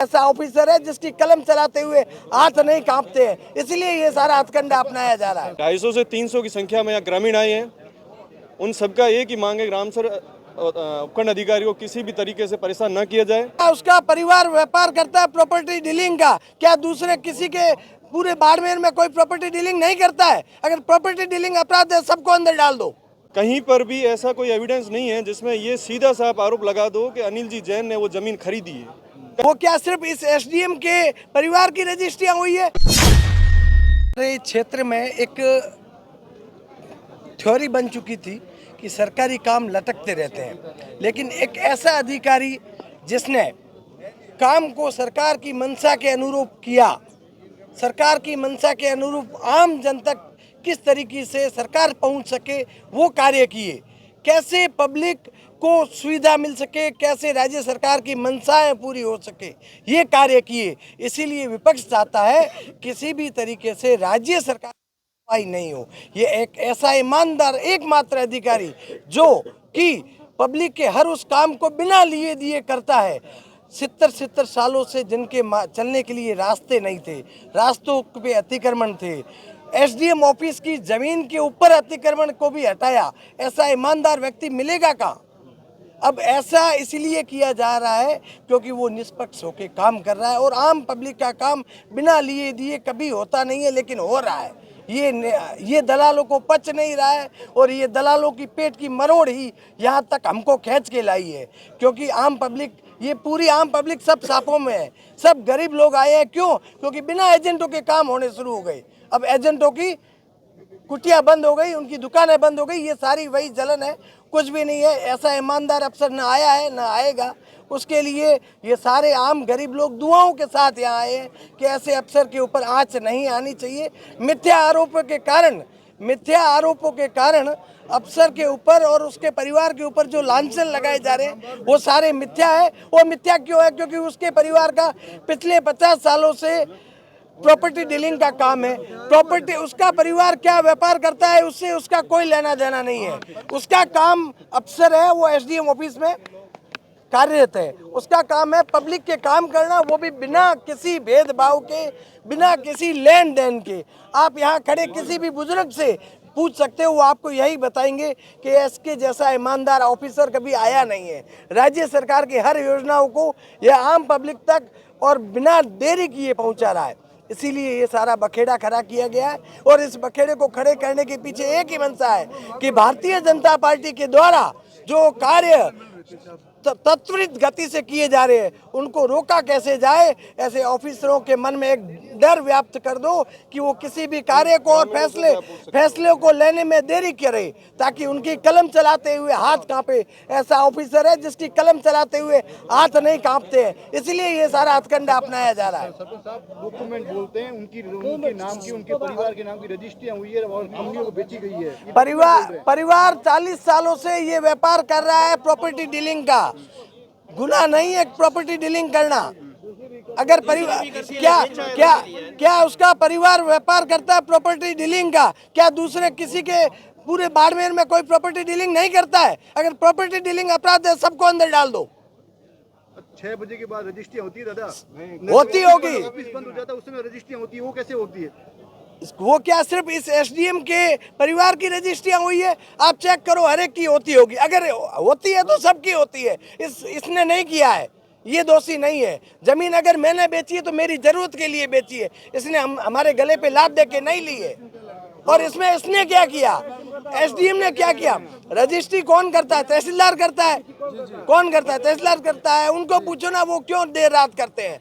ऐसा ऑफिसर है जिसकी कलम चलाते हुए हाथ नहीं कांपते हैं, इसलिए ये सारा हथकंडा अपनाया जा रहा है। 250 से 300 की संख्या में यहाँ ग्रामीण आए हैं। उन सबका एक ही मांग है, रामसर उपखंड अधिकारी को किसी भी तरीके से परेशान न किया जाए। उसका परिवार व्यापार करता है प्रॉपर्टी डीलिंग का, क्या दूसरे किसी के पूरे बाड़मेर में कोई प्रॉपर्टी डीलिंग नहीं करता है? अगर प्रॉपर्टी डीलिंग अपराध है, सबको अंदर डाल दो। कहीं पर भी ऐसा कोई एविडेंस नहीं है जिसमें ये सीधा साफ आरोप लगा दो कि अनिल जी जैन ने वो जमीन खरीदी है। वो क्या सिर्फ इस एसडीएम के परिवार की रजिस्ट्रियां हुई है? क्षेत्र में एक थ्योरी बन चुकी थी कि सरकारी काम लटकते रहते हैं, लेकिन एक ऐसा अधिकारी जिसने काम को सरकार की मंशा के अनुरूप किया, सरकार की मंशा के अनुरूप आम जन तक किस तरीके से सरकार पहुंच सके वो कार्य किए, कैसे पब्लिक को सुविधा मिल सके, कैसे राज्य सरकार की मंशाएं पूरी हो सके, ये कार्य किए। इसीलिए विपक्ष चाहता है किसी भी तरीके से राज्य सरकार नहीं हो। ये एक ऐसा ईमानदार एकमात्र अधिकारी जो कि पब्लिक के हर उस काम को बिना लिए दिए करता है। 70 सालों से जिनके चलने के लिए रास्ते नहीं थे, रास्तों पे अतिक्रमण थे, एसडीएम ऑफिस की जमीन के ऊपर अतिक्रमण को भी हटाया, ऐसा ईमानदार व्यक्ति मिलेगा कहाँ? अब ऐसा इसलिए किया जा रहा है क्योंकि वो निष्पक्ष होकर काम कर रहा है, और आम पब्लिक का काम बिना लिए दिए कभी होता नहीं है, लेकिन हो रहा है। ये दलालों को पच नहीं रहा है, और ये दलालों की पेट की मरोड़ ही यहाँ तक हमको खींच के लाई है, क्योंकि आम पब्लिक, ये पूरी आम पब्लिक सब सापों में है, सब गरीब लोग आए हैं। क्यों? क्योंकि बिना एजेंटों के काम होने शुरू हो गए। अब एजेंटों की कुटिया बंद हो गई, उनकी दुकानें बंद हो गई, ये सारी वही जलन है, कुछ भी नहीं है। ऐसा ईमानदार अफसर न आया है न आएगा, उसके लिए ये सारे आम गरीब लोग दुआओं के साथ यहाँ आए हैं कि ऐसे अफसर के ऊपर आंच नहीं आनी चाहिए। मिथ्या आरोपों के कारण अफसर के ऊपर और उसके परिवार के ऊपर जो लांछन लगाए जा रहे हैं वो सारे मिथ्या है। वो मिथ्या क्यों है? क्योंकि उसके परिवार का पिछले 50 सालों से प्रॉपर्टी डीलिंग का काम है। प्रॉपर्टी, उसका परिवार क्या व्यापार करता है उससे उसका कोई लेना देना नहीं है। उसका काम अफसर है, वो एसडीएम ऑफिस में कार्यरत है, उसका काम है पब्लिक के काम करना, वो भी बिना किसी भेदभाव के, बिना किसी लेन देन के। आप यहाँ खड़े किसी भी बुजुर्ग से पूछ सकते हो, वो आपको यही बताएंगे कि इसके जैसा ईमानदार ऑफिसर कभी आया नहीं है। राज्य सरकार की हर योजनाओं को यह आम पब्लिक तक और बिना देरी किए पहुँचा रहा है। इसीलिए ये सारा बखेड़ा खड़ा किया गया है, और इस बखेड़े को खड़े करने के पीछे एक ही मंशा है कि भारतीय जनता पार्टी के द्वारा जो कार्य त्वरित गति से किए जा रहे हैं उनको रोका कैसे जाए। ऐसे ऑफिसरों के मन में एक डर व्याप्त कर दो कि वो किसी भी कार्य को और फैसले को लेने में देरी करे, ताकि उनकी कलम चलाते हुए हाथ कांपे। ऐसा ऑफिसर है जिसकी कलम चलाते हुए हाथ नहीं कांपते हैं, इसलिए ये सारा हथकंडा अपनाया जा रहा है। डॉक्यूमेंट बोलते हैं उनके नाम की, उनके परिवार के नाम की रजिस्ट्रियां हुई है और कंपनियों को बेची गई है। परिवार 40 सालों से ये व्यापार कर रहा है प्रॉपर्टी डीलिंग का। गुनाह नहीं है प्रॉपर्टी डीलिंग करना। अगर परिवार क्या उसका परिवार व्यापार करता है प्रॉपर्टी डीलिंग का, क्या दूसरे किसी के पूरे बाड़मेर में कोई प्रॉपर्टी डीलिंग नहीं करता है? अगर प्रॉपर्टी डीलिंग अपराध है, सबको अंदर डाल दो। 6 बजे के बाद रजिस्ट्रियां होती है दादा? होती होगी। ऑफिस बंद हो जाता है, उस समय रजिस्ट्रियां होती है, वो कैसे होती है? वो क्या सिर्फ इस एसडीएम के परिवार की रजिस्ट्रियां हुई है? आप चेक करो, हर एक की होती होगी। अगर होती है तो सबकी होती है। इसने नहीं किया है, ये दोषी नहीं है। जमीन अगर मैंने बेची है तो मेरी जरूरत के लिए बेची है, इसने हमारे गले पे लात दे के नहीं ली है। और इसमें इसने क्या किया? एसडीएम ने क्या किया? रजिस्ट्री कौन करता है? तहसीलदार करता है। कौन करता है? तहसीलदार करता है। उनको पूछो ना, वो क्यों देर रात करते हैं।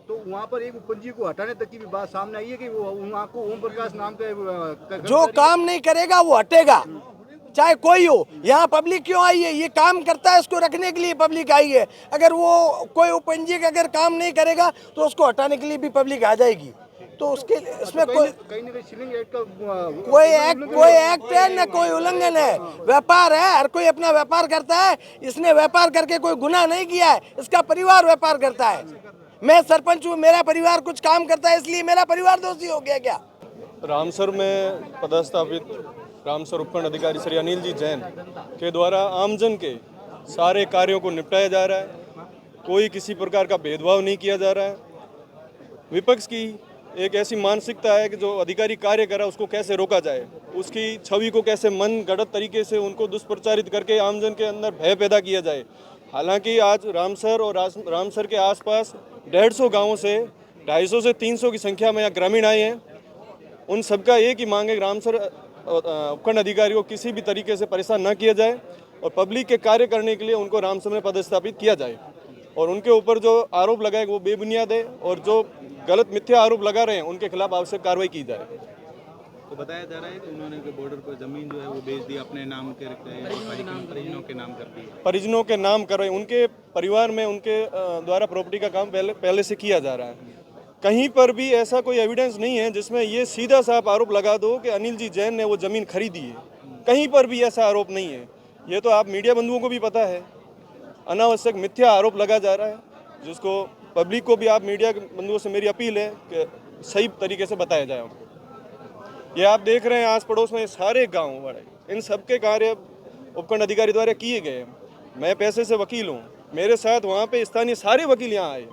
तो वहाँ पर एक उपपंजी को हटाने तक की भी बात सामने आई है कि वो वहाँ को ओम प्रकाश नाम का जो काम नहीं करेगा वो हटेगा, चाहे कोई हो। यहाँ पब्लिक क्यों आई है? ये काम करता है, उसको रखने के लिए पब्लिक आई है। अगर वो कोई उपपंजी अगर काम नहीं करेगा तो उसको हटाने के लिए भी पब्लिक आ जाएगी। तो उसके इसमें कोई एक्ट है न कोई उल्लंघन है। व्यापार है, हर कोई अपना व्यापार करता है। इसने व्यापार करके कोई गुनाह नहीं किया है, इसका परिवार व्यापार करता है। मैं सरपंच हूँ, मेरा परिवार कुछ काम करता है, इसलिए मेरा परिवार दोषी हो गया क्या? रामसर में पदस्थापित रामसर उपखंड अधिकारी श्री अनिल जी जैन के द्वारा आमजन के सारे कार्यों को निपटाया जा रहा है। कोई किसी प्रकार का भेदभाव नहीं किया जा रहा है। विपक्ष की एक ऐसी मानसिकता है कि जो अधिकारी कार्य कर रहा है उसको कैसे रोका जाए, उसकी छवि को कैसे मन गढ़ंत तरीके से उनको दुष्प्रचारित करके आमजन के अंदर भय पैदा किया जाए। हालांकि आज रामसर और रामसर के आसपास 150 गांवों से 250 से 300 की संख्या में यहाँ ग्रामीण आए हैं। उन सबका एक ही मांग है, रामसर उपखंड अधिकारी को किसी भी तरीके से परेशान न किया जाए और पब्लिक के कार्य करने के लिए उनको रामसर में पदस्थापित किया जाए। और उनके ऊपर जो आरोप लगाए वो बेबुनियाद है और जो गलत मिथ्या आरोप लगा रहे हैं उनके खिलाफ आवश्यक कार्रवाई की जाए। तो बताया जा रहा है कि उन्होंने बॉर्डर पर जमीन जो है वो बेच दी, अपने नाम के परिजनों के नाम कर दी। परिजनों के नाम कर रहे हैं, उनके परिवार में उनके द्वारा प्रॉपर्टी का काम पहले से किया जा रहा है। कहीं पर भी ऐसा कोई एविडेंस नहीं है जिसमें ये सीधा साफ आरोप लगा दो कि अनिल जी जैन ने वो ज़मीन खरीदी है। कहीं पर भी ऐसा आरोप नहीं है। ये तो आप मीडिया बंधुओं को भी पता है, अनावश्यक मिथ्या आरोप लगा जा रहा है, जिसको पब्लिक को भी आप मीडिया बंधुओं से मेरी अपील है कि सही तरीके से बताया जाए उनको। ये आप देख रहे हैं आस पड़ोस में सारे गाँव बड़े, इन सबके कार्य उपखंड अधिकारी द्वारा किए गए हैं। मैं पैसे से वकील हूँ, मेरे साथ वहाँ पे स्थानीय सारे वकील यहाँ आए।